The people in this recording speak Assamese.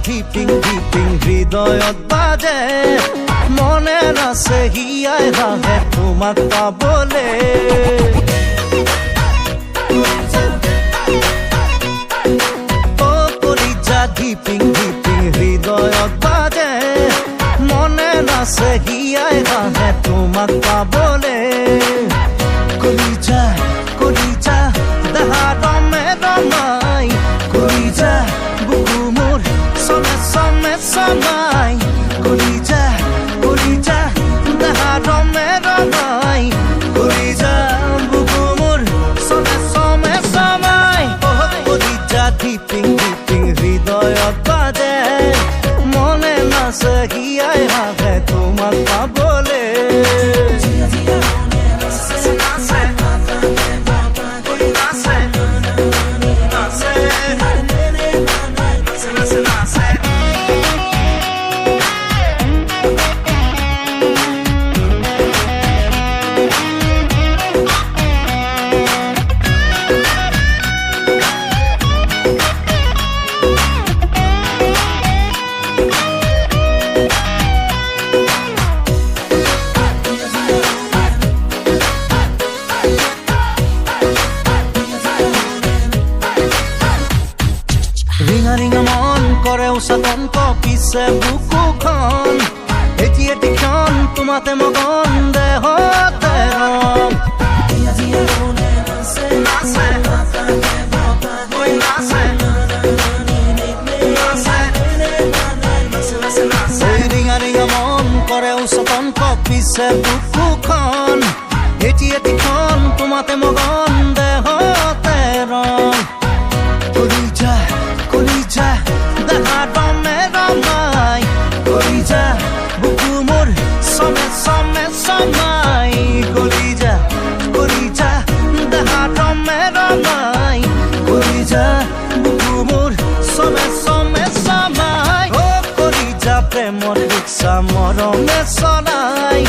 ধিপিং ধিপিং হৃদয়ত বাজে মনে নাছে হিয়াই হাহে তোমাক পাবলে ও কলিজা ধিপিং ধিপিং হৃদয়ত বাজে মনে নাছে হিয়াই হাহে তোমাক পাবলে কলিজা কলিজা দেহা ৰমে ৰমাই কলিজা বুকু মোৰ সমে সমে সমাই কলিজা কলিজা দেহা ৰমে ৰমাই কলিজা বুকু মোৰ সমে সমে সমাই কলিজা ধিপিং ধিপিং হৃদয়ত বাজে মনে নাছে হিয়াই হাহে তোমাক পাবলে ৰিঙা ৰিঙা মন কৰে উচাতন্ত পিছে বুকুখন এটি এটিখন তোমাতে মগন দেহতে ৰম ৰিঙা ৰিঙা মন কৰে উচাতন্ত পিছে বুকুখন এটি এটিখন তোমাতে মগন দেহতে ৰম কলিজা কলিজা দেহা ৰমে ৰমাই কলিজা বুকু মোৰ সমে সমে সমাই কলিজা কলিজা দেহা ৰমে ৰমাই কলিজা বুকু মোৰ সমে সমে সমাই ও কলিজা প্ৰেমৰ ৰিক্সা মৰমে চলাই